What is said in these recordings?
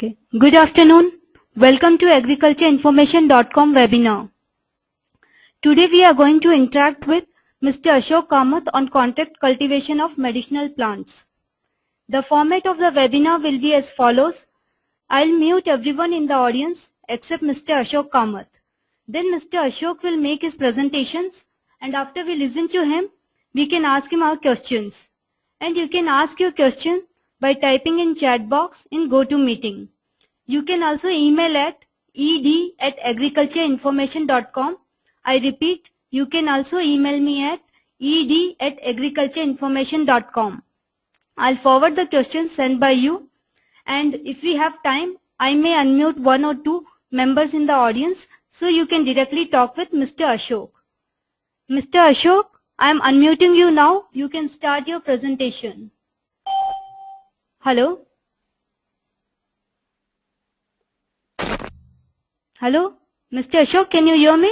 Okay. Good afternoon. Welcome to agricultureinformation.com webinar. Today we are going to interact with Mr. Ashok Kamath on contact cultivation of medicinal plants. The format of the webinar will be as follows. I'll mute everyone in the audience except Mr. Ashok Kamath. Then Mr. Ashok will make his presentations, and after we listen to him, we can ask him our questions. And you can ask your question by typing in chat box in GoToMeeting. You can also email at ed@agricultureinformation.com. I repeat, you can also email me at ed@agricultureinformation.com. I'll forward the questions sent by you, and if we have time, I may unmute one or two members in the audience so you can directly talk with Mr. Ashok. Mr. Ashok, I am unmuting you now. You can start your presentation. Hello? Hello? Mr. Ashok, can you hear me?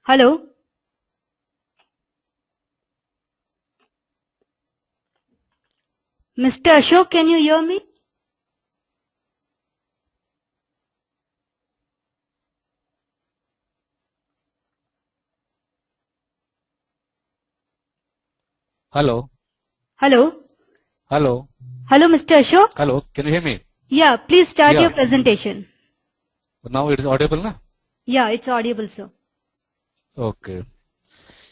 Hello? Mr. Ashok, can you hear me? Hello. Hello? Hello. Hello, Mr. Ashok? Hello. Can you hear me? Yeah, please start Yeah. your presentation. Now it is audible, na? Yeah, it's audible, sir. Okay.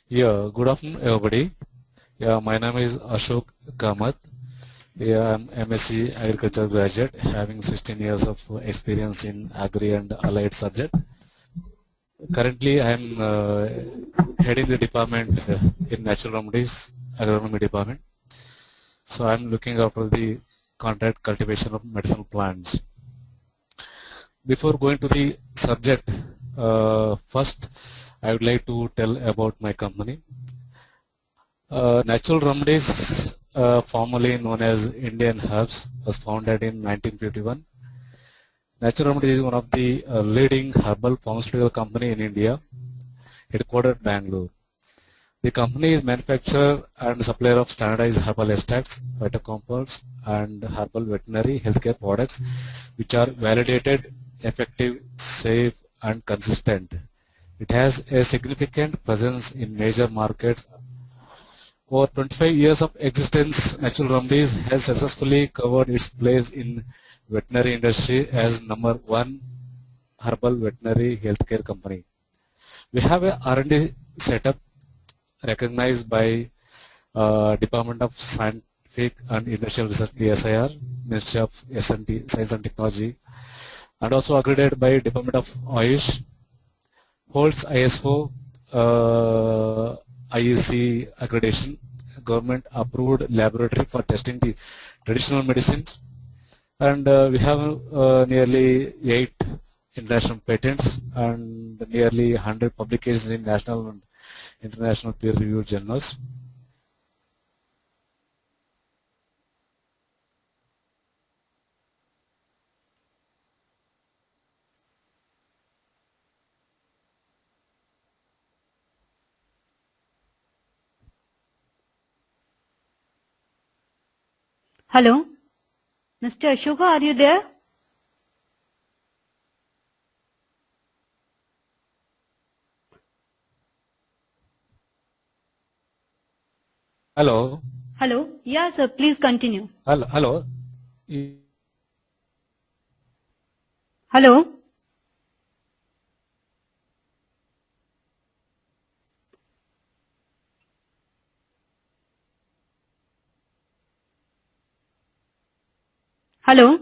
Yeah. Good afternoon, everybody. Yeah, my name is Ashok Kamath. Yeah, I'm MSc Agriculture graduate, having 16 years of experience in agri and allied subject. Currently, I'm heading the department in natural remedies, agronomy department. So I'm looking after the contract cultivation of medicinal plants. Before going to the subject, first I would like to tell about my company. Natural Remedies, formerly known as Indian Herbs, was founded in 1951. Natural Remedies is one of the leading herbal pharmaceutical company in India, headquartered at Bangalore. The company is manufacturer and supplier of standardized herbal extracts, phytocompounds, and herbal veterinary healthcare products, which are validated, effective, safe, and consistent. It has a significant presence in major markets. Over 25 years of existence, Natural Remedies has successfully covered its place in veterinary industry as #1 herbal veterinary healthcare company. We have a R&D setup recognized by Department of Scientific and Industrial Research, DSIR, Ministry of S&T, Science and Technology, and also accredited by Department of Ayush, holds ISO IEC accreditation, government approved laboratory for testing the traditional medicines, and we have nearly 8 international patents and nearly 100 publications in national and international peer-reviewed journals. Hello? Mr. Ashoka, are you there? Hello. Hello? Yeah, sir, please continue. Hello. Hello. Hello? Hello?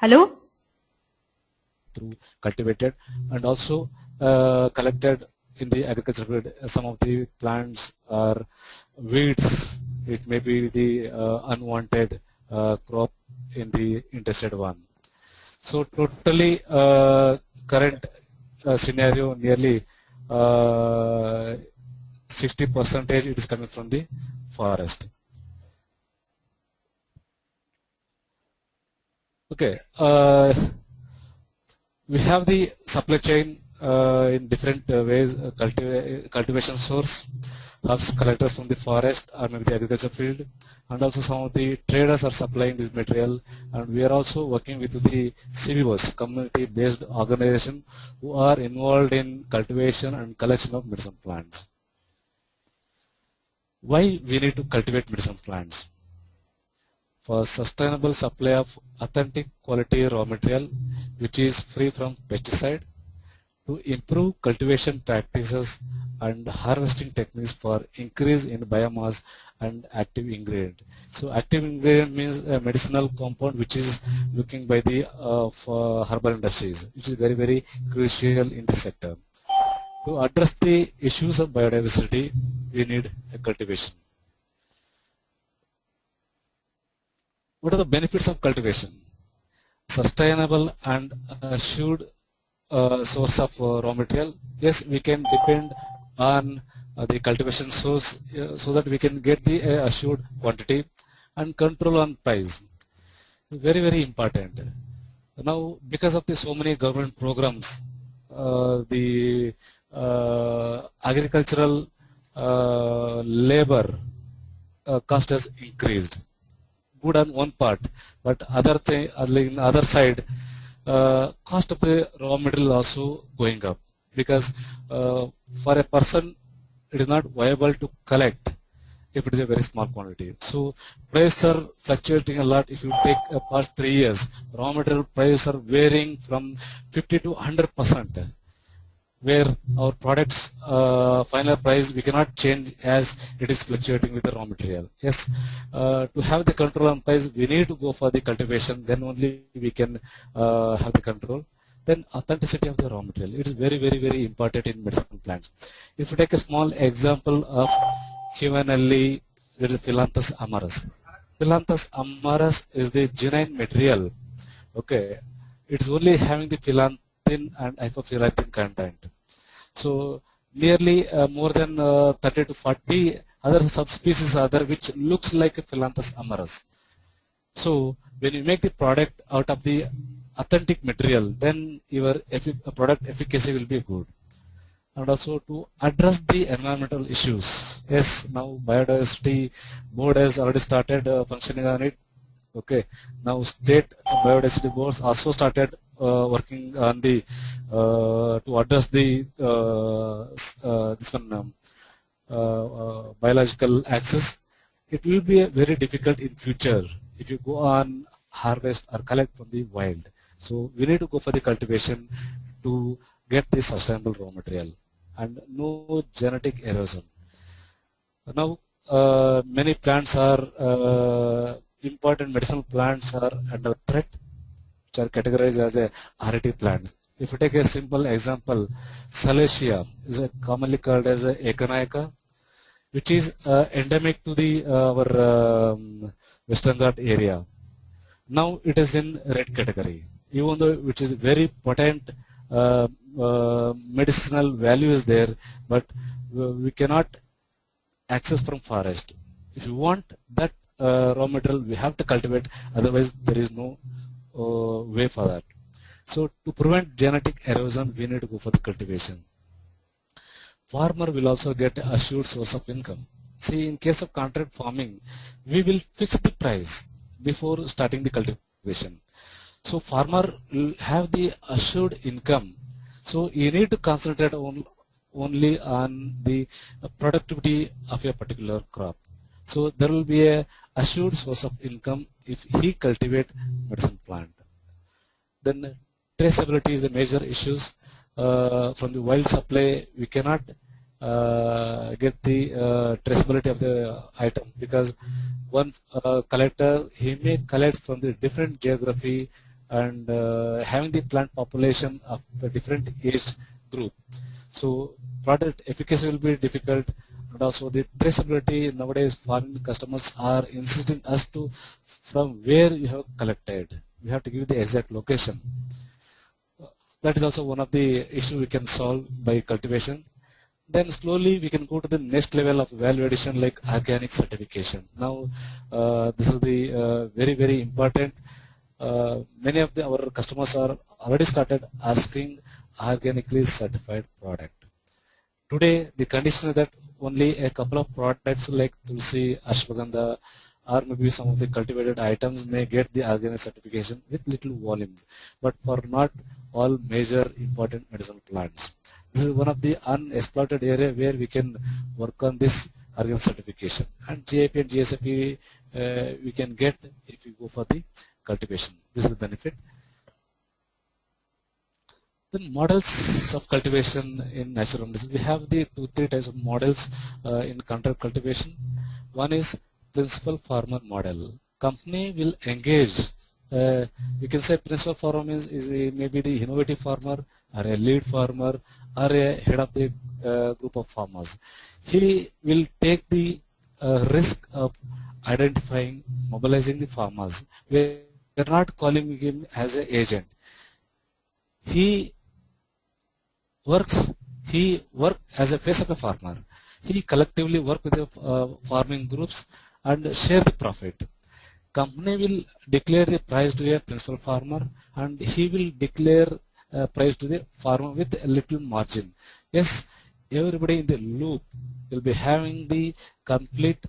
Hello? Through cultivated and also collected in the agriculture field. Some of the plants are weeds. It may be the unwanted crop in the interested one. So totally current scenario, nearly 60% it is coming from the forest. Okay, we have the supply chain in different ways, cultivation source, hubs, collectors from the forest or maybe the agriculture field, and also some of the traders are supplying this material, and we are also working with the CBOs, community-based organization, who are involved in cultivation and collection of medicinal plants. Why we need to cultivate medicinal plants? For sustainable supply of authentic quality raw material which is free from pesticide, to improve cultivation practices and harvesting techniques for increase in biomass and active ingredient. So active ingredient means a medicinal compound which is looking by the for herbal industries, which is very, very crucial in this sector. To address the issues of biodiversity, we need a cultivation. What are the benefits of cultivation? Sustainable and assured source of raw material. Yes, we can depend on the cultivation source so that we can get the assured quantity, and control on price. It's very, very important. Now, because of the so many government programs, the agricultural labor cost has increased. Good on one part, but other thing, on the other side, cost of the raw material also going up, because for a person it is not viable to collect if it is a very small quantity. So prices are fluctuating a lot. If you take past 3 years, raw material prices are varying from 50 to 100%, where our products final price we cannot change as it is fluctuating with the raw material. Yes, to have the control on price, we need to go for the cultivation, then only we can have the control. Then authenticity of the raw material, it is very, very, very important in medicinal plants. If you take a small example of Humanelli, there is Phyllanthus amarus. Phyllanthus amarus is the genuine material. Okay, it's only having the phyllanthus and hypophyllite content. So nearly more than 30 to 40 other subspecies are there which looks like a Phyllanthus amarus. So when you make the product out of the authentic material, then your product efficacy will be good. And also to address the environmental issues. Yes, now biodiversity board has already started functioning on it. Okay, now state biodiversity boards also started working on the to address the this one biological access. It will be very difficult in future if you go on harvest or collect from the wild. So we need to go for the cultivation to get the sustainable raw material and no genetic erosion. Now many plants are important medicinal plants are under threat, which are categorized as a rarity plants. If you take a simple example, Salacia is commonly called as a Echinacea, which is endemic to the our Western Ghat area. Now it is in red category, even though which is very potent medicinal value is there, but we cannot access from forest. If you want that raw material, we have to cultivate, otherwise there is no way for that. So to prevent genetic erosion, we need to go for the cultivation. Farmer will also get an assured source of income. See, in case of contract farming, we will fix the price before starting the cultivation. So farmer will have the assured income. So you need to concentrate only on the productivity of a particular crop. So there will be a assured source of income if he cultivate medicine plant. Then traceability is the major issues. From the wild supply, we cannot get the traceability of the item, because one collector, he may collect from the different geography and having the plant population of the different age group. So product efficacy will be difficult, and also the traceability. Nowadays farming customers are insisting us to from where you have collected. We have to give the exact location. That is also one of the issues we can solve by cultivation. Then slowly we can go to the next level of value addition, like organic certification. Now this is the very, very important. many of our customers are already started asking organically certified product. Today, the condition is that only a couple of products like Tulsi, Ashwagandha, or maybe some of the cultivated items may get the organic certification with little volumes, but for not all major important medicinal plants. This is one of the unexploited area where we can work on this organic certification. And GIP and GSFP we can get if we go for the cultivation. This is the benefit. Then models of cultivation in natural remedies. We have the 2-3 types of models in contract cultivation. One is principal farmer model. Company will engage. We can say principal farmer is maybe the innovative farmer or a lead farmer or a head of the group of farmers. He will take the risk of identifying, mobilizing the farmers. We are not calling him as an agent. He works as a face of a farmer. He collectively work with the farming groups and share the profit. Company will declare the price to a principal farmer and he will declare price to the farmer with a little margin. Yes, everybody in the loop will be having the complete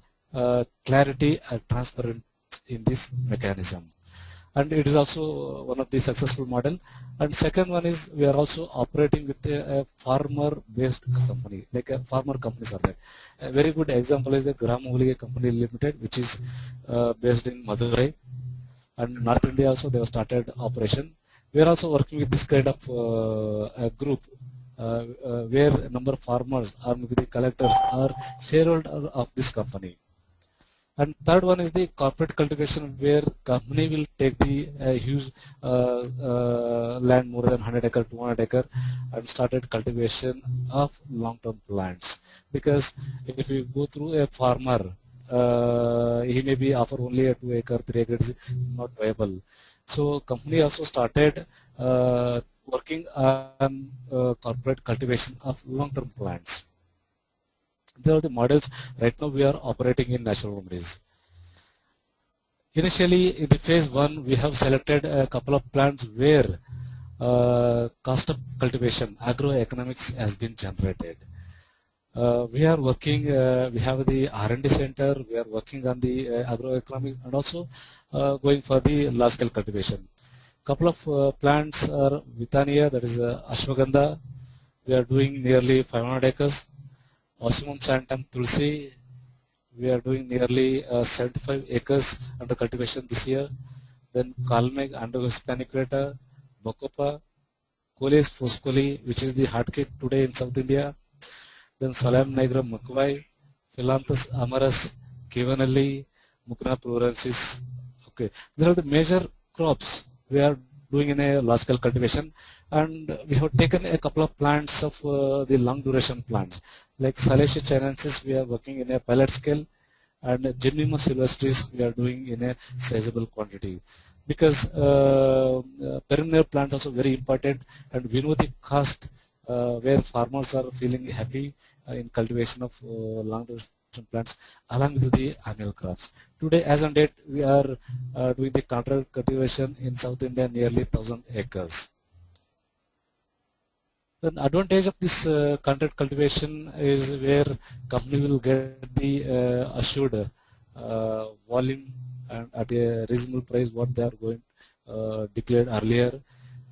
clarity and transparency in this mechanism. And it is also one of the successful model. And second one is we are also operating with a farmer-based company, like a farmer companies are there. A very good example is the Gramamulige Company Limited, which is based in Madurai. And North India also they have started operation. We are also working with this kind of a group where a number of farmers or maybe the collectors are shareholder of this company. And third one is the corporate cultivation, where company will take the huge land more than 100 acre, 200 acre, and started cultivation of long-term plants. Because if you go through a farmer, he may be offer only a 2 acre, 3 acres, not viable. So company also started working on corporate cultivation of long-term plants. There are the models. Right now we are operating in natural remedies. Initially in the phase 1 we have selected a couple of plants where cost of cultivation, agroeconomics has been generated. We are working, we have the R&D center, we are working on the agroeconomics and also going for the large scale cultivation. Couple of plants are Withania, that is Ashwagandha. We are doing nearly 500 acres. Osmum Santam Tulsi, we are doing nearly 75 acres under cultivation this year. Then Kalmeg, Androgynous paniculata, Bacopa, Coleus fuscoli, which is the hot cake today in South India. Then Solanum nigrum Mukwai, Philanthus amarus, Kivanelli, Mucuna plurensis. Okay, these are the major crops we are doing in a large scale cultivation, and we have taken a couple of plants of the long duration plants like Salacia chinensis. We are working in a pilot scale, and Gymnema sylvestris we are doing in a sizable quantity, because perennial plant also very important, and we know the cost where farmers are feeling happy in cultivation of long duration plants along with the annual crops. Today, as on date, we are doing the contract cultivation in South India nearly 1,000 acres. The advantage of this contract cultivation is where company will get the assured volume and at a reasonable price what they are going declared earlier,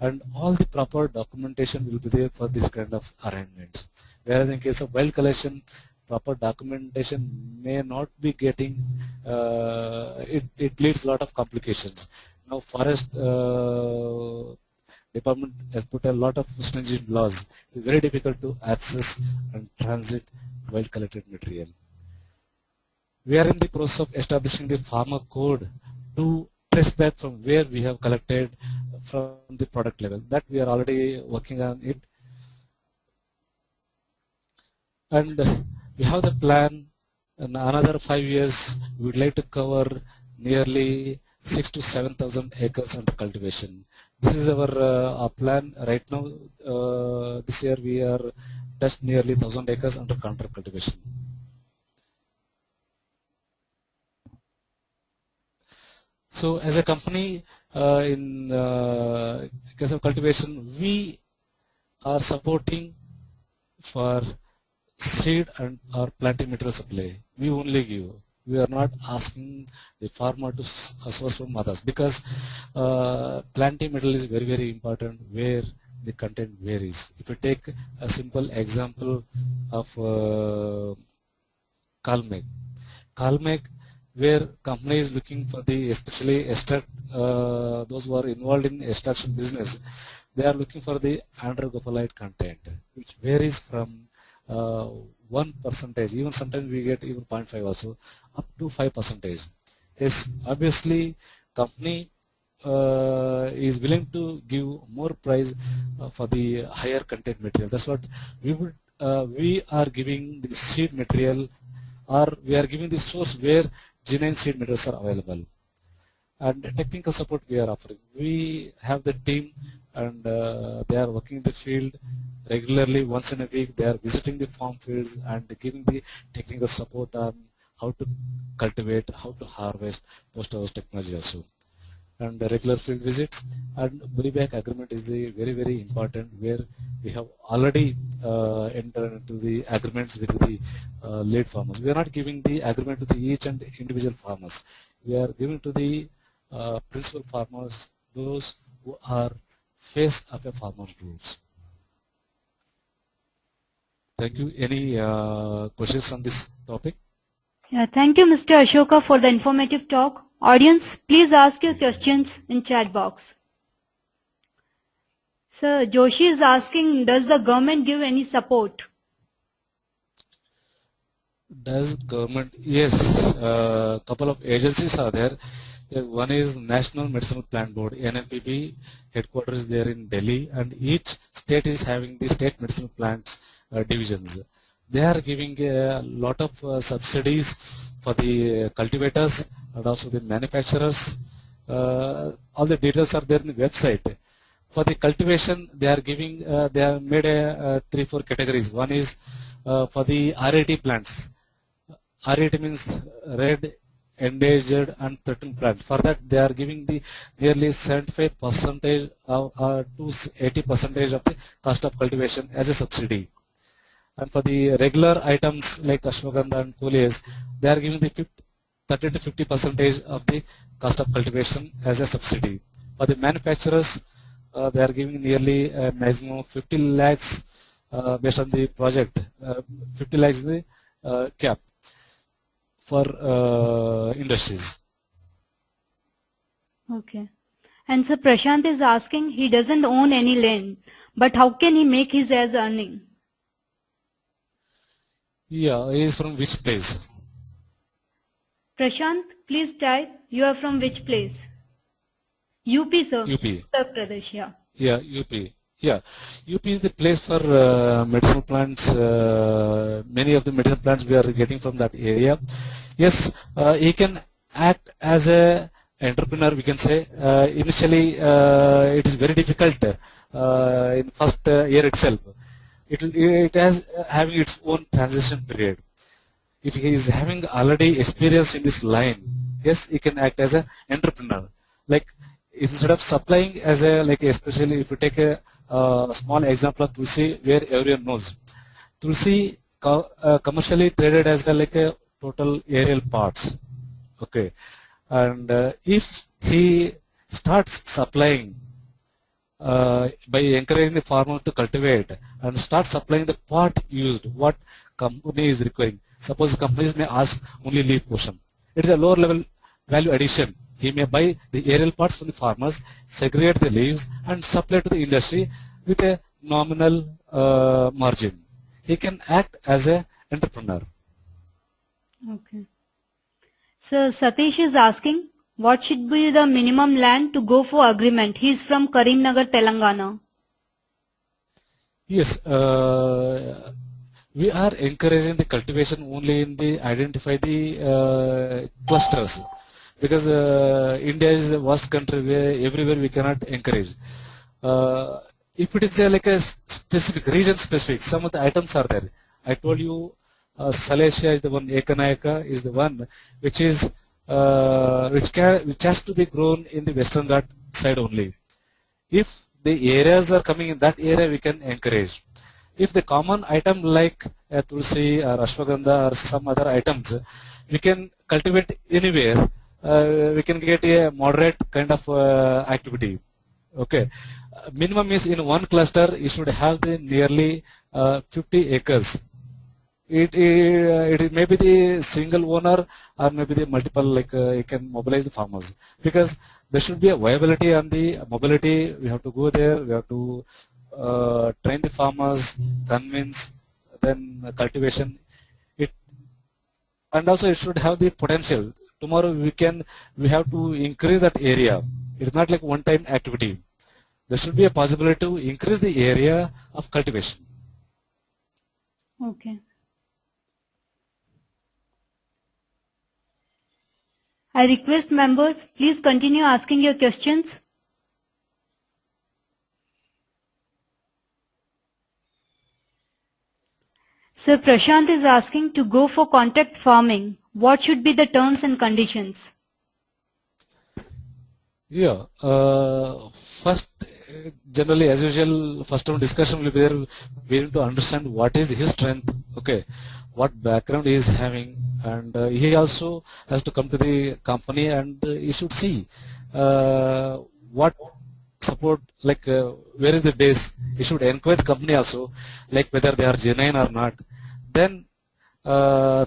and all the proper documentation will be there for this kind of arrangements. Whereas in case of wild collection, proper documentation may not be getting, it leads a lot of complications. Now forest department has put a lot of stringent laws. It is very difficult to access and transit wild collected material. We are in the process of establishing the farmer code to trace back from where we have collected from the product level. That we are already working on it. And we have the plan. In another 5 years, we would like to cover nearly 6,000 to 7,000 acres under cultivation. This is our plan right now. This year we are touched nearly 1,000 acres under contract cultivation. So as a company, in case of cultivation, we are supporting for seed and or planting material supply. We only give. We are not asking the farmer to source from others, because planting material is very, very important where the content varies. If you take a simple example of Kalmek, where company is looking for the especially extract, those who are involved in extraction business, they are looking for the androgopholite content, which varies from 1%, even sometimes we get even 0.5 also, up to 5%. Yes, obviously company is willing to give more price for the higher content material. That's what we are giving the seed material, or we are giving the source where genuine seed materials are available. And technical support we are offering. We have the team, and they are working in the field regularly. Once in a week they are visiting the farm fields and giving the technical support on how to cultivate, how to harvest, post-harvest technology also. And the regular field visits and buyback agreement is the very, very important, where we have already entered into the agreements with the lead farmers. We are not giving the agreement to the each and individual farmers. We are giving to the principal farmers, those who are face of a farmer's groups. Thank you. Any questions on this topic? Yeah, thank you, Mr. Ashoka, for the informative talk. Audience, please ask your questions in chat box. Sir, Joshi is asking, does the government give any support? Does government? Yes, couple of agencies are there. One is National Medicinal Plant Board, NMPB, headquarters is there in Delhi, and each state is having the state medicinal plants divisions. They are giving a lot of subsidies for the cultivators and also the manufacturers. All the details are there in the website. For the cultivation, they are giving, they have made 3-4 categories. One is for the RAT plants. RAT means red, endangered and threatened plants. For that, they are giving the nearly 75% to 80% of the cost of cultivation as a subsidy. And for the regular items like ashwagandha and coleus, they are giving the 30 to 50% of the cost of cultivation as a subsidy. For the manufacturers, they are giving nearly a maximum 50 lakhs based on the project. 50 lakhs is the cap for industries. Okay. And so Prashant is asking, he doesn't own any land, but how can he make his as earning? Yeah, he is from which place? Prashant, please type, you are from which place? UP, sir. UP. Uttar Pradesh, yeah. Yeah, UP. Yeah, UP is the place for medicinal plants. Many of the medicinal plants we are getting from that area. Yes, he can act as a entrepreneur, we can say. Initially, it is very difficult in first year itself. It has having its own transition period. If he is having already experience in this line, yes, he can act as an entrepreneur. Like instead of supplying as a, like especially if you take a small example of Tulsi, where everyone knows, Tulsi commercially traded as like a total aerial parts. Okay, and if he starts supplying by encouraging the farmer to cultivate and start supplying the part used, what company is requiring. Suppose companies may ask only leaf portion. It is a lower level value addition. He may buy the aerial parts from the farmers, segregate the leaves and supply to the industry with a nominal margin. He can act as an entrepreneur. Okay. So Satish is asking, what should be the minimum land to go for agreement? He is from Karimnagar, Telangana. Yes, we are encouraging the cultivation only in the identify the clusters, because India is a vast country where everywhere we cannot encourage. If it is like a specific region specific, some of the items are there. I told you Salacia is the one, Ekanayaka is the one which is which has to be grown in the Western Ghat side only. If the areas are coming in that area, we can encourage. If the common item like tulsi or ashwagandha or some other items, we can cultivate anywhere. We can get a moderate kind of activity. Okay, minimum is in one cluster you should have the nearly 50 acres. It may be the single owner or maybe the multiple, like you can mobilize the farmers, because there should be a viability on the mobility. We have to go there, we have to train the farmers, convince, then cultivation. And also it should have the potential. Tomorrow we have to increase that area. It's not like one-time activity. There should be a possibility to increase the area of cultivation. Okay. I request members, please continue asking your questions. Sir Prashant is asking, to go for contract farming, what should be the terms and conditions? Yeah. First, generally, as usual, first round discussion will be there. We need to understand what is his strength, okay, what background he is having, and he also has to come to the company and he should see what support, like where is the base. He should enquire the company also, like whether they are genuine or not. Then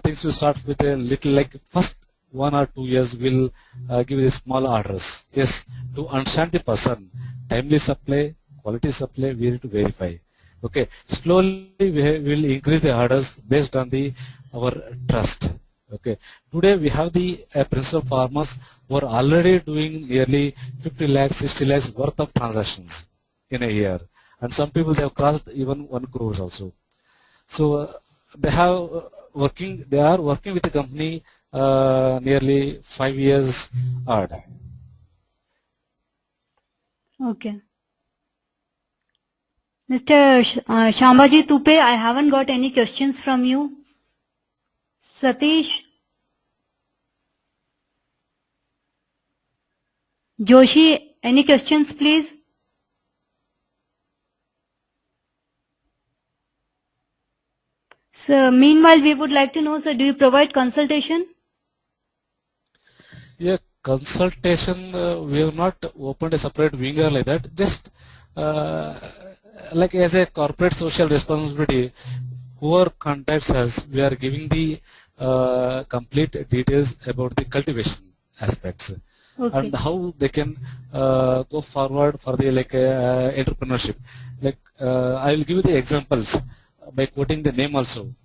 things will start with a little, like first 1 or 2 years will give the small orders. Yes, to understand the person, timely supply, quality supply, we need to verify. Okay, slowly we will increase the orders based on our trust. Okay, today we have the principal farmers who are already doing nearly 50 lakhs, 60 lakhs worth of transactions in a year, and some people they have crossed even 1 crore also. So they are working with the company nearly 5 years odd. Okay. Mr. Shambaji Tupe, I haven't got any questions from you. Satish Joshi, any questions please? So meanwhile, we would like to know, sir, do you provide consultation? Yeah, consultation, we have not opened a separate wing or like that. Just like as a corporate social responsibility, whoever contacts us, we are giving the complete details about the cultivation aspects. Okay. And how they can go forward for the entrepreneurship. Like I will give you the examples by quoting the name also.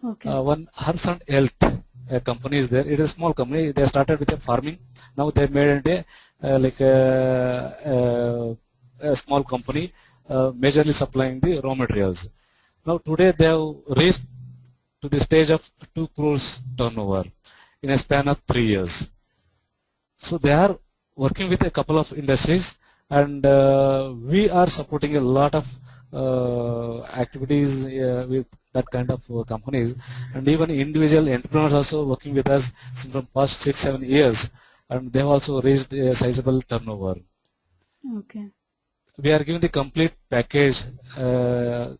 Okay. One Herbs and Health company is there. It is a small company. They started with a farming. Now they made it a small company, majorly supplying the raw materials. Now today they have reached to the stage of 2 crores turnover in a span of 3 years. So they are working with a couple of industries, and we are supporting a lot of activities with that kind of companies, and even individual entrepreneurs also working with us from past 6-7 years, and they have also raised a sizable turnover. Okay. We are giving the complete package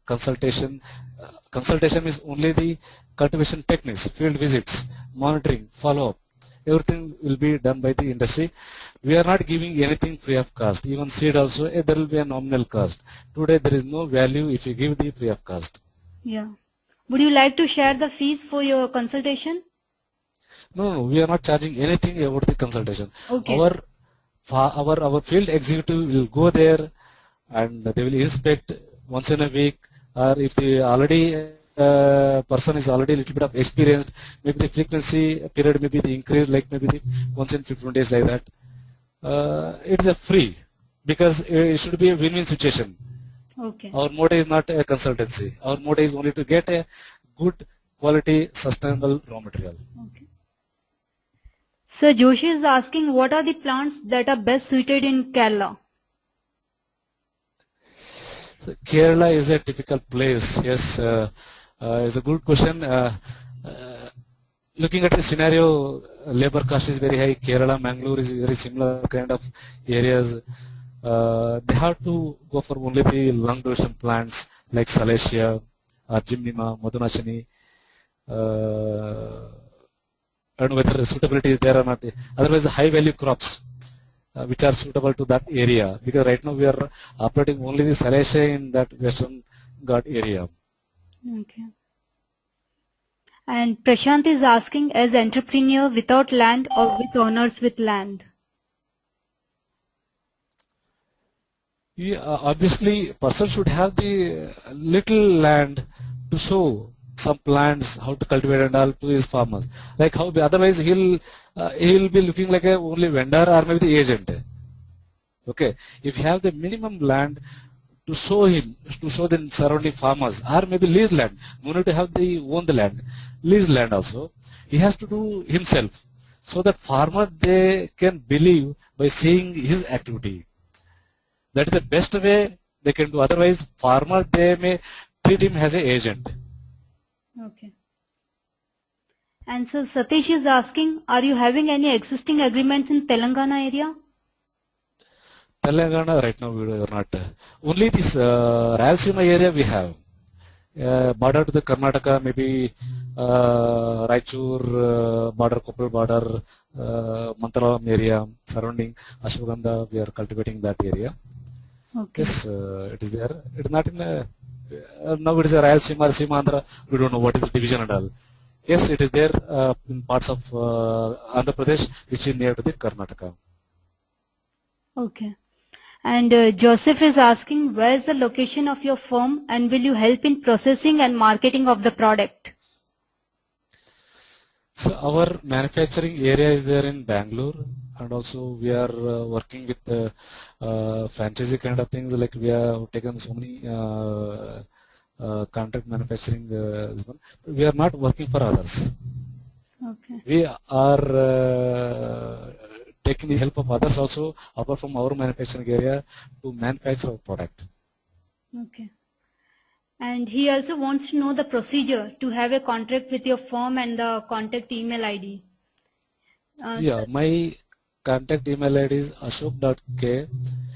consultation. Consultation is only the cultivation techniques, field visits, monitoring, follow-up. Everything will be done by the industry. We are not giving anything free of cost. Even seed also, there will be a nominal cost. Today there is no value if you give the free of cost. Yeah. Would you like to share the fees for your consultation? No, we are not charging anything about the consultation. Okay. Our field executive will go there and they will inspect once in a week, or if they already person is already a little bit of experienced, maybe the frequency period may be the increase, like maybe the once in 15 days like that. It is a free, because it should be a win-win situation. Okay. Our motto is not a consultancy. Our motto is only to get a good quality sustainable raw material. Okay. Sir Joshi is asking, what are the plants that are best suited in Kerala? So Kerala is a typical place. Yes, it's a good question. looking at the scenario, labor cost is very high. Kerala, Mangalore is very similar kind of areas. They have to go for only the long duration plants like Salacia or Jimnima, Madunachani. I don't know whether suitability is there or not. Otherwise, high value crops which are suitable to that area, because right now we are operating only the Salacia in that Western Ghat area. Okay. And Prashant is asking, as entrepreneur without land or with owners with land? Yeah, obviously, person should have the little land to show some plants, how to cultivate and all to his farmers. Like how, otherwise he'll be looking like a only vendor or maybe the agent. Okay, if you have the minimum land to show him, to show the surrounding farmers, or maybe lease land, no need to have the own the land, lease land also. He has to do himself, so that farmer they can believe by seeing his activity. That is the best way they can do. Otherwise, farmer they may treat him as an agent. Okay. And so Satish is asking, are you having any existing agreements in Telangana area? Telangana right now we are not. Only this Rayalaseema area we have. Border to the Karnataka, maybe Raichur border, Koppal border, Mantralam area, surrounding Ashwagandha, we are cultivating that area. Okay. Yes, it is there. It is not in now it is a Rayalaseema, Seema Andhra. We don't know what is the division and all. Yes, it is there in parts of Andhra Pradesh, which is near to the Karnataka. Okay. And Joseph is asking, where is the location of your firm and will you help in processing and marketing of the product? So our manufacturing area is there in Bangalore, and also we are working with franchisee kind of things, like we have taken so many contract manufacturing. We are not working for others. Okay. We are taking the help of others also, apart from our manufacturing area, to manufacture our product. Okay. And he also wants to know the procedure to have a contract with your firm and the contact email ID. Yeah, my contact email ID is ashok.k,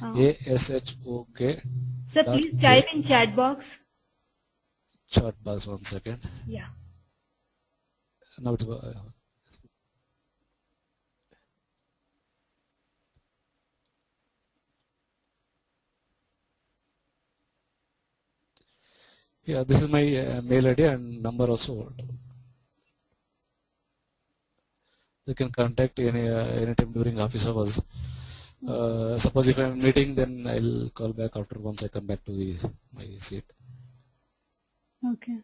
ashok. Sir, please type in chat box. Chat box, 1 second. Yeah. Now it's yeah, this is my mail ID and number also. You can contact anytime during office hours. Suppose if I am meeting, then I'll call back after once I come back to my seat. Okay.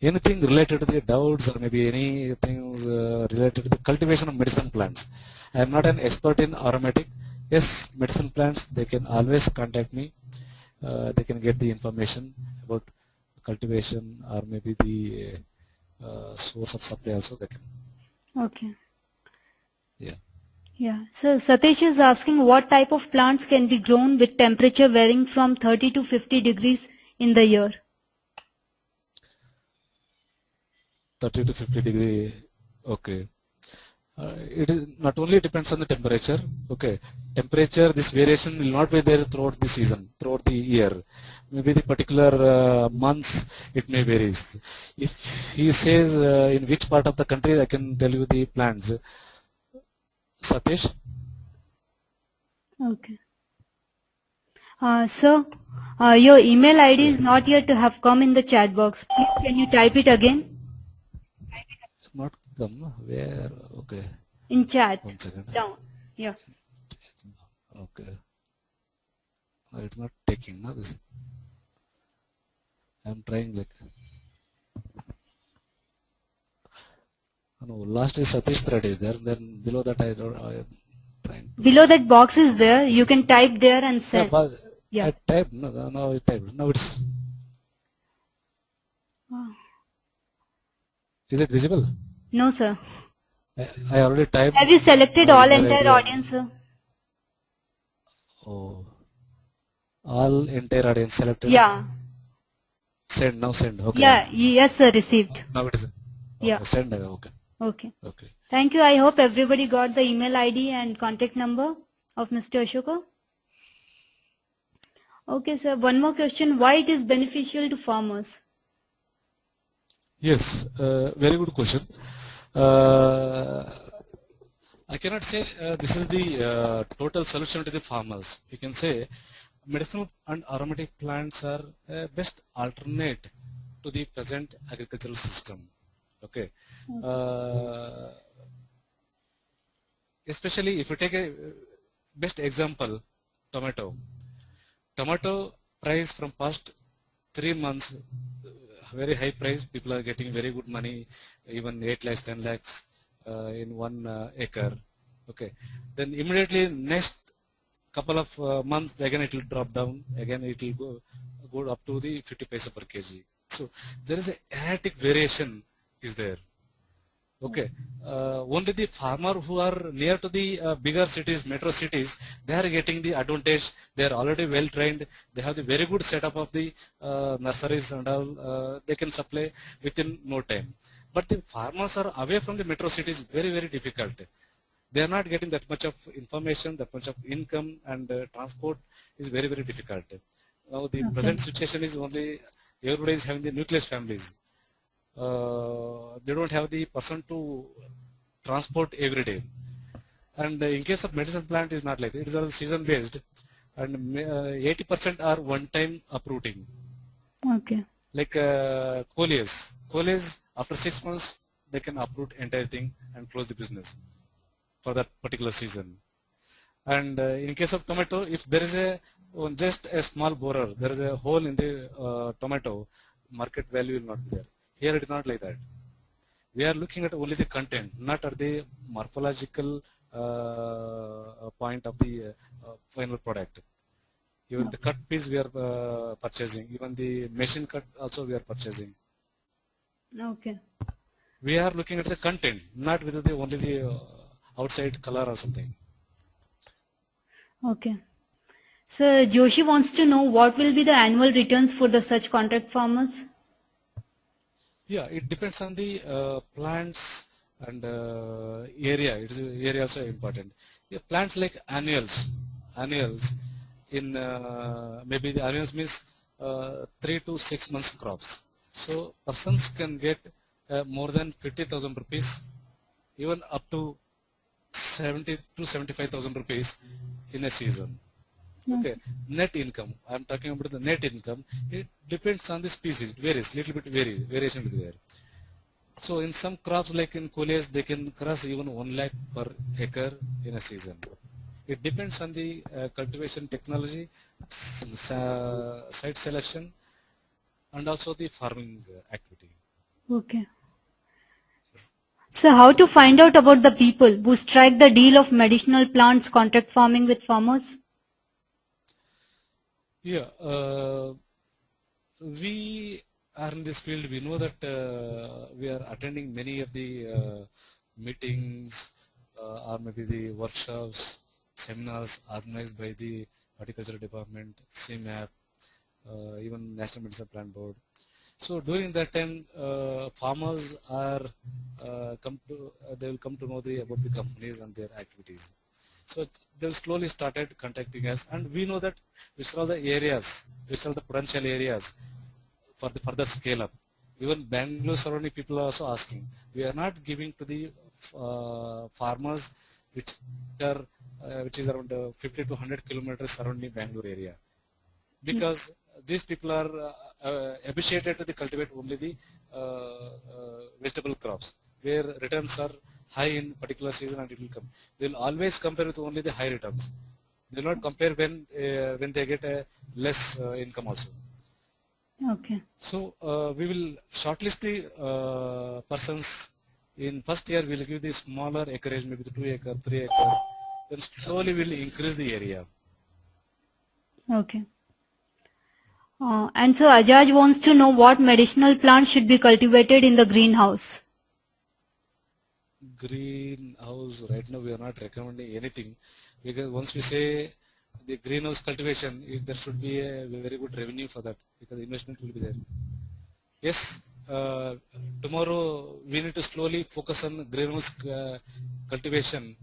Anything related to the doubts or maybe any things related to the cultivation of medicine plants. I am not an expert in aromatic. Yes, medicine plants, they can always contact me. They can get the information about cultivation or maybe the source of supply also they can. Okay. Yeah. Yeah. So Satish is asking, what type of plants can be grown with temperature varying from 30 to 50 degrees in the year? 30 to 50 degree. Okay. It is not only depends on the temperature. Okay. Temperature, this variation will not be there throughout the season, throughout the year. Maybe the particular months it may vary. If he says in which part of the country, I can tell you the plants. Satish? Okay. Sir, your email ID is not yet to have come in the chat box. Please, can you type it again? Not come. Where? Okay. In chat. 1 second. Down. Yeah. Okay. It's not taking now this. I'm trying like. No, last is Satish thread is there. Then below that I am trying. Below that box is there. You can type there and send. Yeah. I typed. No, I typed. Now it's. Is it visible? No, sir. I already typed. Have you selected all entire audience, sir? Oh. All entire audience selected? Yeah. Send, now send. Okay. Yeah, yes, sir, received. Now it is. Yeah. Send. Okay. Okay. Okay. Thank you. I hope everybody got the email ID and contact number of Mr. Ashoka. Okay, sir. One more question. Why it is beneficial to farmers? Yes, very good question. Uh, I cannot say this is the total solution to the farmers. You can say medicinal and aromatic plants are best alternate to the present agricultural system. Okay. Especially if you take a best example, tomato. Tomato price from past 3 months, very high price. People are getting very good money, even 8 lakhs, 10 lakhs in 1 acre. Okay. Then immediately next couple of months, again it will drop down. Again it will go up to the 50 paisa per kg. So there is a erratic variation is there. Okay. Only the farmer who are near to the bigger cities, metro cities, they are getting the advantage. They are already well trained. They have the very good setup of the nurseries and all. They can supply within no time. But the farmers are away from the metro cities, very, very difficult. They are not getting that much of information, that much of income, and transport is very, very difficult. Now the present situation is only everybody is having the nucleus families. They don't have the person to transport every day. And in case of medicine plant is not like that. It is all season based, and 80% are one time uprooting. Okay. Like coleus after 6 months they can uproot entire thing and close the business for that particular season. And in case of tomato, if there is just a small borer, there is a hole in the tomato, market value will not be there. Here it is not like that. We are looking at only the content, not at the morphological point of the final product. Even the cut piece we are purchasing, even the machine cut also we are purchasing. Okay. We are looking at the content, not with the only the outside color or something. Okay. So Joshi wants to know what will be the annual returns for the such contract farmers? Yeah, it depends on the plants and area. It is area also important. Yeah, plants like annuals in maybe the annuals means 3 to 6 months crops. So persons can get more than 50,000 rupees, even up to 70 to 75,000 rupees in a season. Okay, net income. I am talking about the net income. It depends on the species. It varies, little bit variation will be there. So in some crops like in coleus, they can cross even 1 lakh per acre in a season. It depends on the cultivation technology, site selection, and also the farming activity. Okay. So how to find out about the people who strike the deal of medicinal plants contract farming with farmers? Yeah, we are in this field. We know that we are attending many of the meetings or maybe the workshops, seminars organized by the Horticulture Department, CMAP, even National Medicine Plant Board. So during that time, farmers are they will come to know about the companies and their activities. So they slowly started contacting us, and we know that which are the areas, which are the potential areas for the further scale up. Even Bangalore surrounding people are also asking. We are not giving to the farmers which is around 50 to 100 kilometers surrounding Bangalore area, because these people are habituated to cultivate only the vegetable crops, where returns are high in particular season and it will come. They will always compare with only the high returns. They will not compare when they get a less income also. Okay. So we will shortlist the persons. In first year we will give the smaller acreage, maybe the 2 acre, 3 acre. Then slowly we will increase the area. Okay. And so Ajaj wants to know what medicinal plants should be cultivated in the greenhouse. Greenhouse, right now we are not recommending anything, because once we say the greenhouse cultivation, there should be a very good revenue for that, because investment will be there. Yes, uh, tomorrow we need to slowly focus on greenhouse cultivation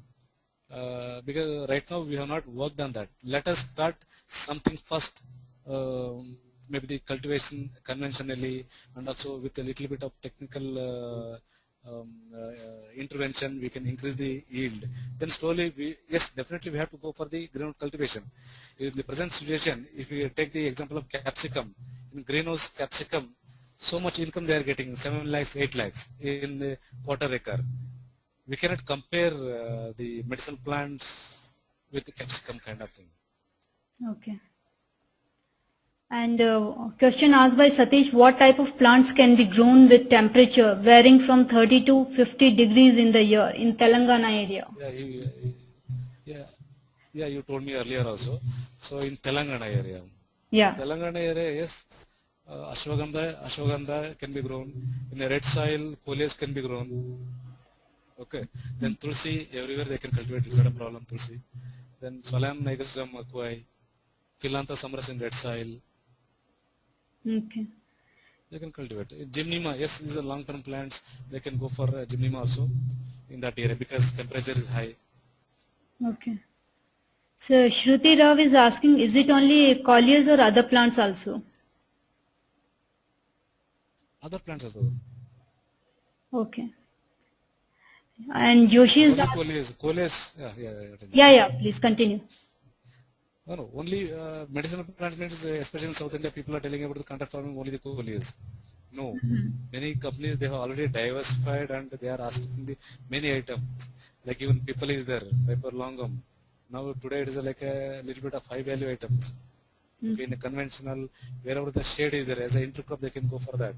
because right now we have not worked on that. Let us start something first, maybe the cultivation conventionally and also with a little bit of technical intervention we can increase the yield. Then slowly yes, definitely we have to go for the greenhouse cultivation. In the present situation, if we take the example of capsicum, in greenhouse capsicum, so much income they are getting, 7 lakhs, 8 lakhs in the quarter acre. We cannot compare the medicinal plants with the capsicum kind of thing. Okay. And question asked by Satish, what type of plants can be grown with temperature varying from 30 to 50 degrees in the year in Telangana area? Yeah, yeah, you told me earlier also. So in Telangana area. Yeah. Telangana area, yes, ashwagandha can be grown. In a red soil, coleus can be grown. Okay. Then tulsi, everywhere they can cultivate. It's not a problem, tulsi. Then Solanum nigrosom aquae, Phylantha summerus in red soil. Okay. They can cultivate. Gymnema, yes, these are long-term plants. They can go for gymnema also in that area because temperature is high. Okay. So Shruti Rav is asking, is it only coleus or other plants also? Other plants also. Okay. And Joshi is Only asking, coleus. yeah, please continue. No, only medicinal plants means, especially in South India, people are telling about the contract farming only the coleus. No, many companies they have already diversified and they are asking the many items. Like even people is there, paper longum. Now today it is like a little bit of high value items. Okay, in a conventional, wherever the shade is there, as an intercrop they can go for that.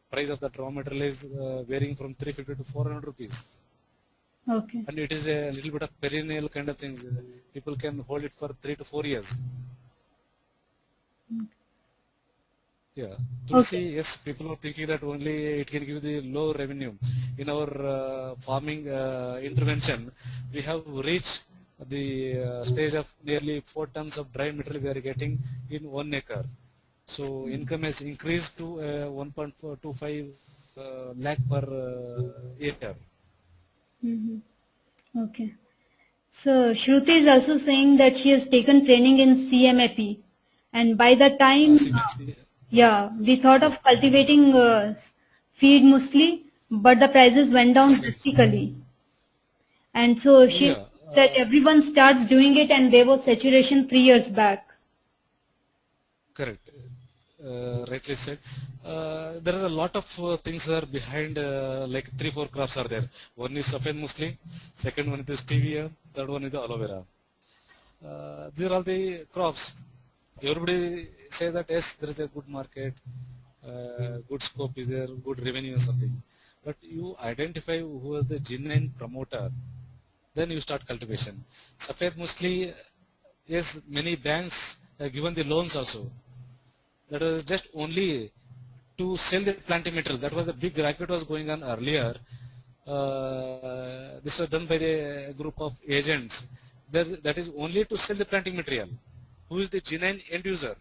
Price of that raw material is varying from 350 to 400 rupees. Okay. And it is a little bit of perennial kind of things. People can hold it for 3 to 4 years. Yeah. Tulsi, Okay. yes, people are thinking that only it can give the low revenue. In our farming intervention, we have reached the stage of nearly 4 tons of dry material we are getting in 1 acre. So income has increased to 1.25 lakh per acre. Okay. So Shruti is also saying that she has taken training in CMAP, and by the time, yeah, we thought Yeah. of cultivating feed muesli, but the prices went down drastically, and so she Yeah. that everyone starts doing it, and there was saturation 3 years back. Correct. Rightly said. There is a lot of things are behind, like 3-4 crops are there. One is Safed Musli, second one is stevia, third one is the aloe vera. These are all the crops. Everybody say that yes, there is a good market, good scope is there, good revenue or something. But you identify who is the genuine promoter, then you start cultivation. Safed Musli, yes, many banks have given the loans also. That was just only to sell the planting material. That was the big racket was going on earlier. This was done by the group of agents. That is only to sell the planting material. Who is the genuine end user?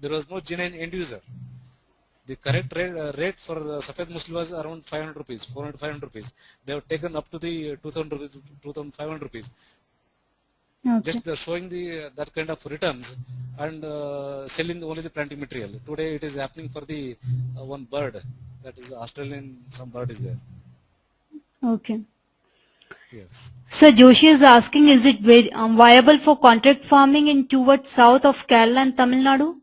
There was no genuine end user. The correct rate for the Safed Musli was around 500 rupees, 400 500 rupees. They have taken up to the 2000 rupees, 2500 rupees. Okay. Just showing the that kind of returns and selling only the planting material. Today it is happening for the one bird, that is Australian, some bird is there. Okay. Yes. So Joshi is asking, is it viable for contract farming in towards south of Kerala and Tamil Nadu?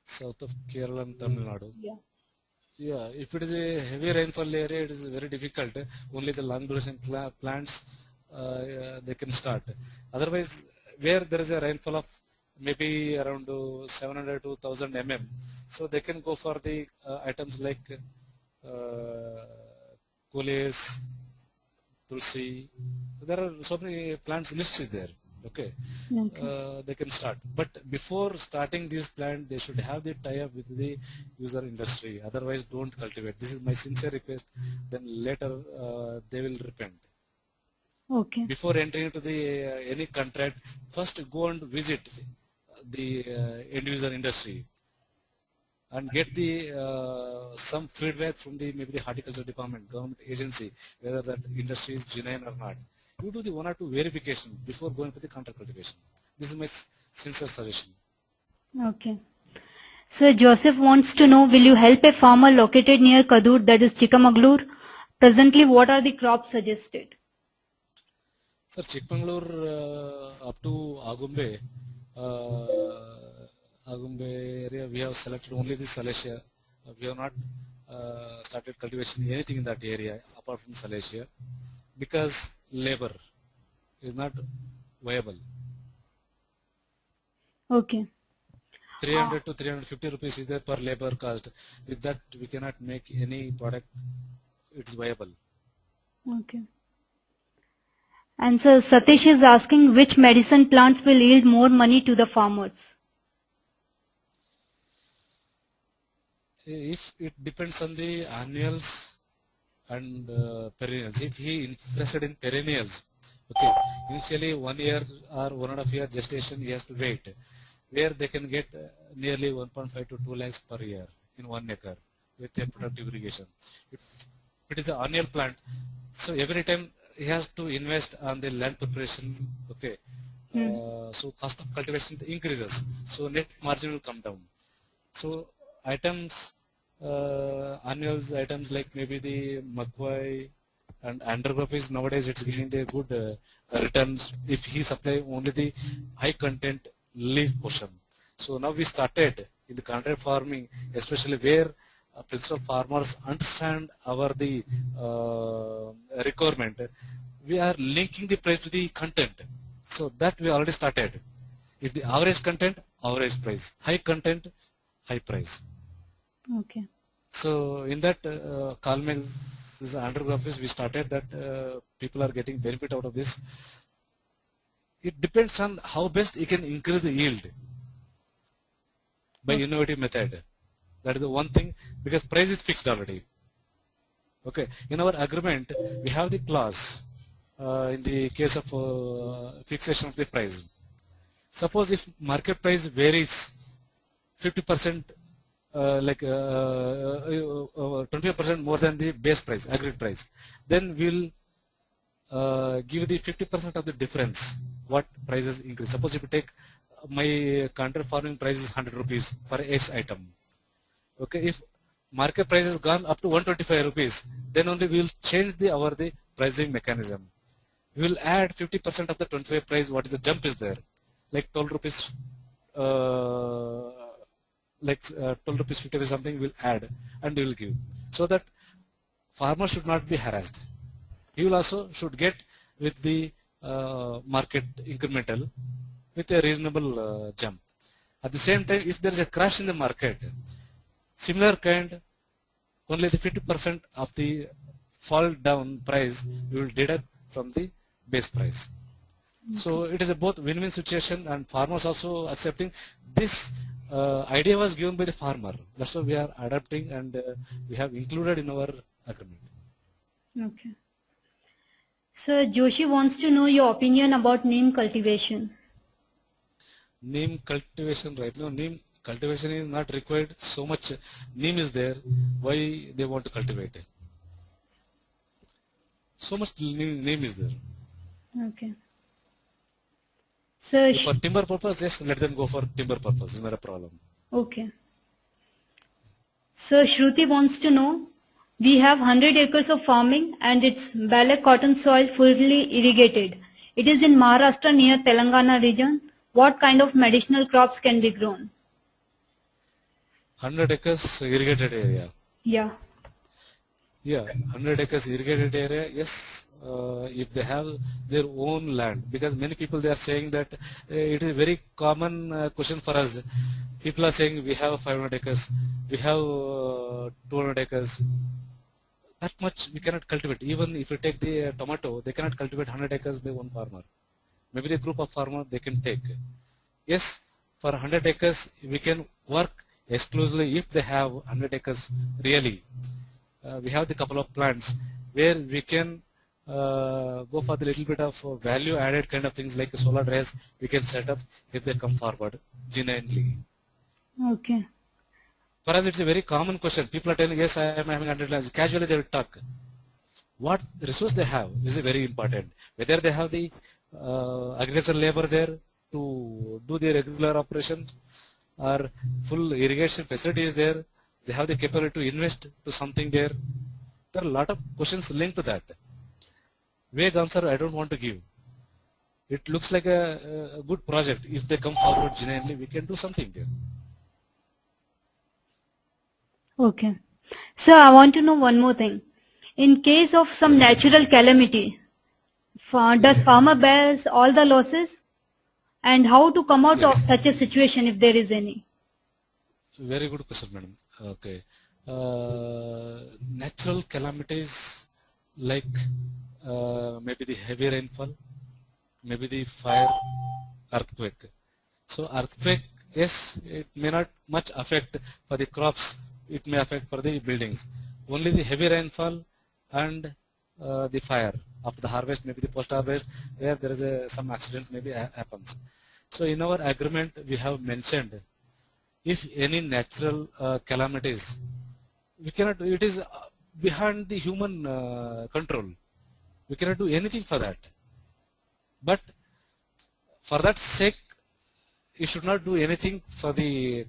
South of Kerala and Tamil Nadu. Yeah. Yeah, if it is a heavy rainfall area, it is very difficult. Only the long duration plants they can start. Otherwise, where there is a rainfall of maybe around 700 to 1000 mm, so they can go for the items like coleus, tulsi. There are so many plants listed there. Okay. They can start. But before starting this plant, they should have the tie-up with the user industry. Otherwise, don't cultivate. This is my sincere request. Then later they will repent. Okay. Before entering into the any contract, first go and visit the end user industry. and get the some feedback from the maybe the horticulture department, government agency, whether that industry is genuine or not. You do the 1 or 2 verification before going to the contract cultivation. This is my sincere suggestion. Okay. Sir Joseph wants to know, will you help a farmer located near Kadur, that is Chikamagalur? Presently, what are the crops suggested? Sir, Chikmagalur up to Agumbe, Agumbe area, we have selected only the Salacia. We have not started cultivation anything in that area apart from Salacia because labor is not viable. Okay. 300 to 350 rupees is there per labor cost. With that, we cannot make any product. It's viable. Okay. And so Satish is asking, which medicine plants will yield more money to the farmers? If it depends on the annuals and perennials. If he interested in perennials, okay, initially 1 year or 1.5 year gestation he has to wait, where they can get nearly 1.5 to 2 lakhs per year in 1 acre with a productive irrigation. If it is an annual plant, so every time he has to invest on the land preparation, okay, so cost of cultivation increases, so net margin will come down. So items, annuals items like maybe the Magwai and undergrowth nowadays it's giving the good returns if he supply only the high content leaf portion. So now we started in the contract farming, especially where principal farmers understand our the requirement. We are linking the price to the content. So that we already started. If the average content, average price. High content, high price. Okay. So in that Kalmex is undergrowth, we started that people are getting benefit out of this. It depends on how best you can increase the yield by innovative method. That is the one thing, because price is fixed already. Okay. In our agreement, we have the clause in the case of fixation of the price. Suppose if market price varies 50%, like 25% more than the base price, agreed price, then we'll give the 50% of the difference what prices increase. Suppose if you take my contract farming price is 100 rupees for X item. Okay, if market price has gone up to 125 rupees, then only we will change the pricing mechanism. We will add 50% of the 25 price. What is the jump is there? Like 12 rupees, 12 rupees 50 or something we'll add and we will give. So that farmer should not be harassed. He will also should get with the market incremental with a reasonable jump. At the same time, if there is a crash in the market, similar kind, only the 50% of the fall down price we will deduct from the base price. Okay. So it is a both win-win situation, and farmers also accepting. This idea was given by the farmer. That's why we are adapting, and we have included in our agreement. Okay. Sir Joshi wants to know your opinion about neem cultivation. Neem cultivation right now, neem cultivation is not required so much. Neem is there. Why they want to cultivate it? So much neem is there. Okay. So for timber purpose, yes, let them go for timber purpose. It's not a problem. Okay. So Shruti wants to know, we have 100 acres of farming and it's Balak cotton soil fully irrigated. It is in Maharashtra near Telangana region. What kind of medicinal crops can be grown? 100 acres irrigated area. Yeah. Yeah, 100 acres irrigated area, yes, if they have their own land, because many people they are saying that it is a very common question for us. People are saying we have 500 acres, we have 200 acres. That much we cannot cultivate. Even if you take the tomato, they cannot cultivate 100 acres by one farmer. Maybe the group of farmers they can take. Yes, for 100 acres we can work exclusively if they have 100 acres really. We have the couple of plants where we can go for the little bit of value added kind of things like solar dryers we can set up if they come forward genuinely. Okay. For us, it's a very common question. People are telling, yes, I am having 100 lands. Casually, they will talk. What resource they have is very important. Whether they have the agricultural labor there to do the regular operations, or full irrigation facilities there, they have the capability to invest to something there. There are a lot of questions linked to that. Vague answer I don't want to give. It looks like a good project. If they come forward genuinely, we can do something there. Okay. Sir, I want to know one more thing. In case of some natural calamity, does farmer bears all the losses? And how to come out of Yes. such a situation if there is any? Very good question, madam. Okay. Natural calamities like maybe the heavy rainfall, maybe the fire, earthquake. So earthquake, yes, it may not much affect for the crops. It may affect for the buildings. Only the heavy rainfall and the fire after the harvest, maybe the post-harvest, where there is some accident maybe happens. So in our agreement, we have mentioned if any natural calamities, we cannot. It is behind the human control. We cannot do anything for that. But for that sake, you should not do anything for the.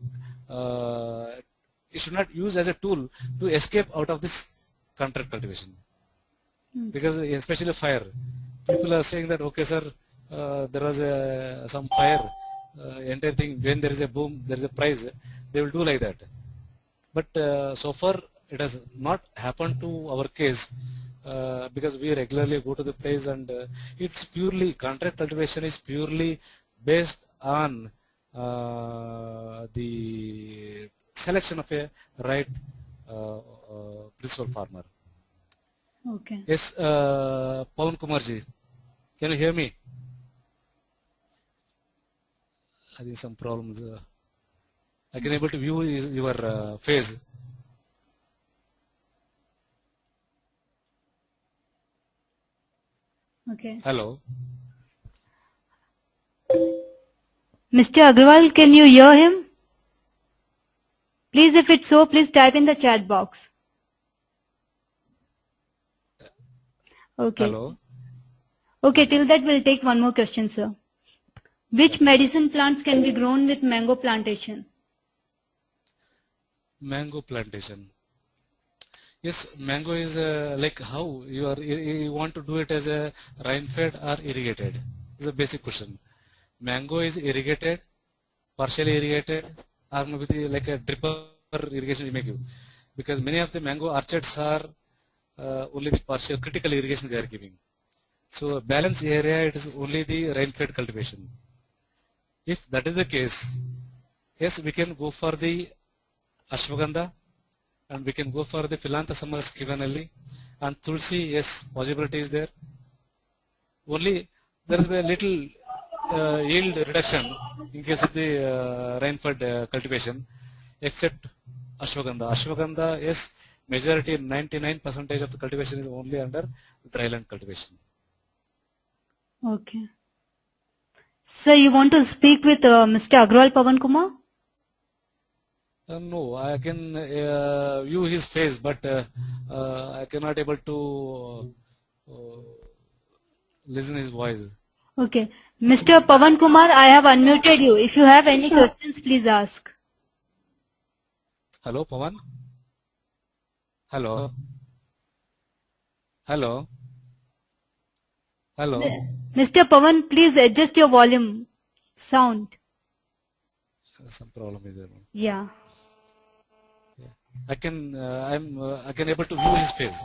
You should not use as a tool to escape out of this contract cultivation. Because especially fire, people are saying that okay, sir, there was some fire, entire thing. When there is a boom, there is a price. They will do like that. But so far, it has not happened to our case because we regularly go to the place, and it's purely contract cultivation is purely based on the selection of a right principal farmer. Okay. Yes, Pawan Kumarji, can you hear me? I think some problems. I can able to view your face. Okay. Hello. Mr. Agrawal, can you hear him? Please, if it's so, please type in the chat box. Okay. Hello. Okay, till that we'll take one more question, sir. Which medicine plants can be grown with mango plantation? Mango plantation. Yes, mango is like how you want to do it as a rain-fed or irrigated. It's a basic question. Mango is irrigated, partially irrigated, or maybe like a dripper irrigation we may give. Because many of the mango orchards are only the partial critical irrigation they are giving. So balance area, it is only the rain-fed cultivation. If that is the case, yes, we can go for the ashwagandha, and we can go for the Phyllanthus schivanelli, and tulsi. Yes, possibility is there. Only there is a little yield reduction in case of the rain-fed cultivation, except ashwagandha. Ashwagandha, yes, majority 99% of the cultivation is only under dryland cultivation. Okay. Sir, you want to speak with Mr. Agrawal Pawan Kumar? No, I can view his face, but I cannot able to listen his voice. Okay. Mr. Pawan Kumar, I have unmuted you. If you have any questions, please ask. Hello, Pawan. Hello. Hello. Hello. Mr. Pawan, please adjust your volume, sound. Some problem is there. Yeah. I can I can able to view his face.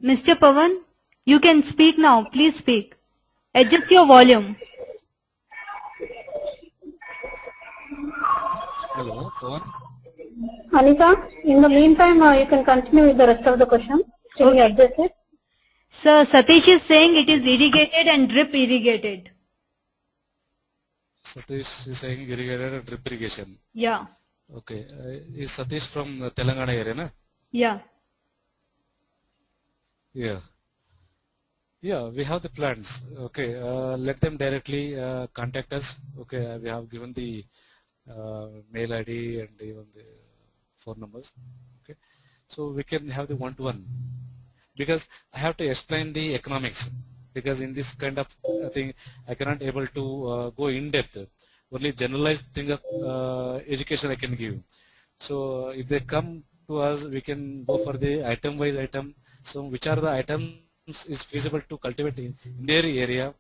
Mr. Pawan, you can speak now. Please speak. Adjust your volume. Hello, Pawan. Anika, in the meantime, you can continue with the rest of the question. Till you adjust it. Sir, Satish is saying it is irrigated and drip irrigated. Satish is saying irrigated drip irrigation. Yeah. Okay. Is Satish from Telangana area, na? Yeah. Yeah. Yeah, we have the plans. Okay, let them directly contact us. Okay, we have given the mail ID and even the phone numbers. Okay, so we can have the one-to-one, because I have to explain the economics, because in this kind of thing I cannot able to go in depth. Only generalized thing of education I can give. So if they come to us, we can go for the item wise item. So which are the items is feasible to cultivate in their area,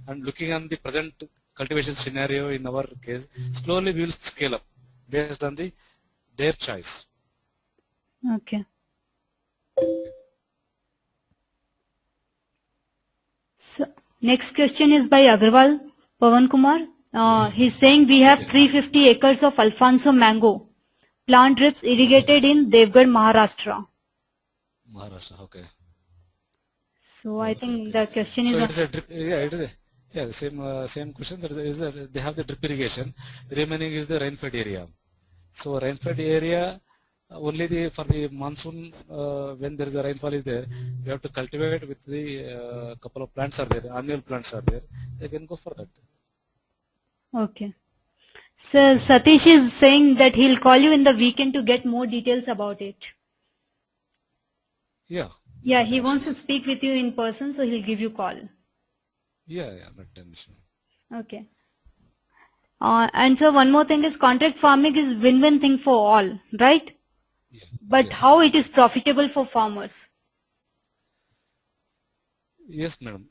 and looking on the present cultivation scenario in our case, slowly we will scale up based on the their choice. Okay. So, next question is by Agarwal Pawan Kumar. He's saying we have 350 acres of Alfonso mango plant drips irrigated in Devgarh, Maharashtra. Maharashtra, okay. So I think the question So is it is a drip, yeah, it is a, yeah, same question. They have the drip irrigation. The remaining is the rain-fed area. So rain-fed area, only for the monsoon, when there is a rainfall is there, we have to cultivate with the couple of plants are there, annual plants are there. They can go for that. okay. So Satish is saying that he'll call you in the weekend to get more details about it. Yeah. Yeah, he wants to speak with you in person, so he'll give you call. Yeah, not an issue. Okay. And so one more thing is contract farming is win-win thing for all, right? Yeah. But Yes. how it is profitable for farmers? Yes, madam.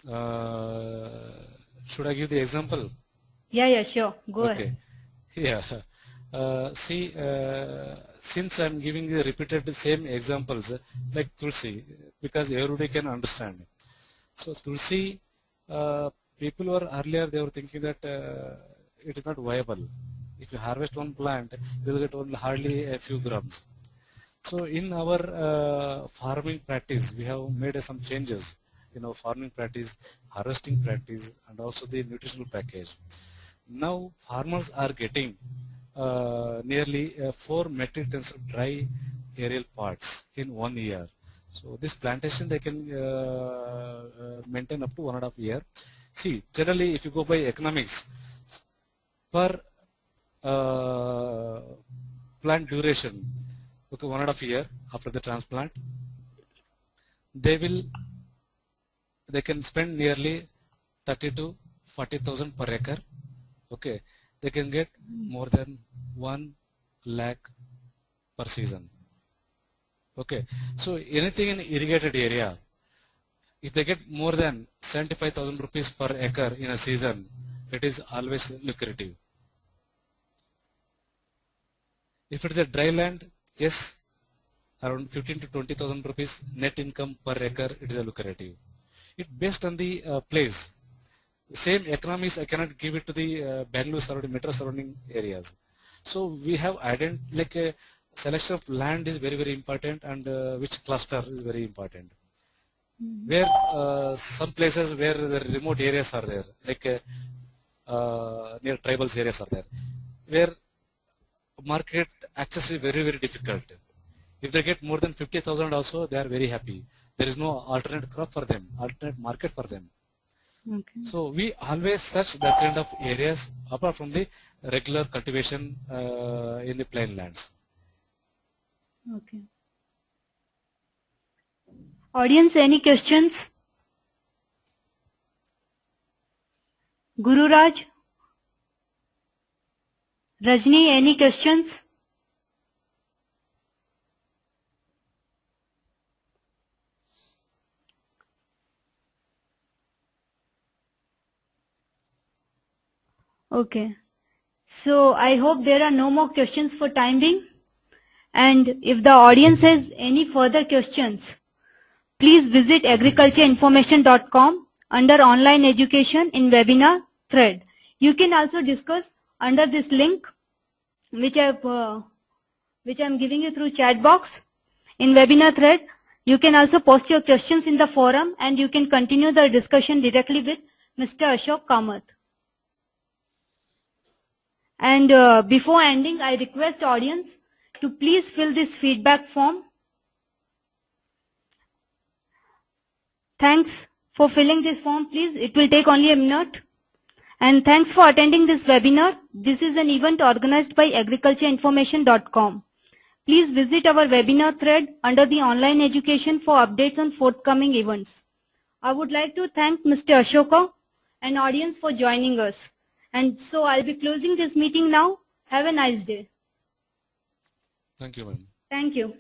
Should I give the example? Yeah, sure. Go Okay. ahead. Yeah. See, since I'm giving the repeated same examples like Tulsi, because everybody can understand. So Tulsi, people were earlier they were thinking that it is not viable. If you harvest one plant, you will get only hardly a few grams. So in our farming practice, we have made some changes in our farming practice, harvesting practice, and also the nutritional package. Now farmers are getting nearly 4 metric tons of dry aerial parts in 1 year. So this plantation they can maintain up to 1.5 years. See, generally if you go by economics, per plant duration, okay, 1.5 year after the transplant, they can spend nearly 30 to 40,000 per acre. Okay, they can get more than 1 lakh per season. Okay, so anything in irrigated area, if they get more than 75,000 rupees per acre in a season, it is always lucrative. If it is a dry land, yes, around 15 to 20,000 rupees net income per acre, it is a lucrative. It based on the place. Same economies I cannot give it to the Bangalore surrounding metro surrounding areas. So we have like a selection of land is very important, and which cluster is very important. Where some places where the remote areas are there, like near tribals areas are there, where market access is very difficult. If they get more than 50,000 also, they are very happy. There is no alternate crop for them, alternate market for them. Okay. So we always search that kind of areas apart from the regular cultivation in the plain lands. Okay. Audience, any questions? Guru Raj? Rajni, any questions? Okay. So I hope there are no more questions for time being. And if the audience has any further questions, please visit agricultureinformation.com under online education in webinar thread. You can also discuss under this link which I'm giving you through chat box in webinar thread. You can also post your questions in the forum and you can continue the discussion directly with Mr. Ashok Kamath. And before ending, I request audience to please fill this feedback form. Thanks for filling this form, please. It will take only a minute. And thanks for attending this webinar. This is an event organized by agricultureinformation.com. Please visit our webinar thread under the online education for updates on forthcoming events. I would like to thank Mr. Ashoka and audience for joining us. And so I'll be closing this meeting now. Have a nice day. Thank you, ma'am. Thank you.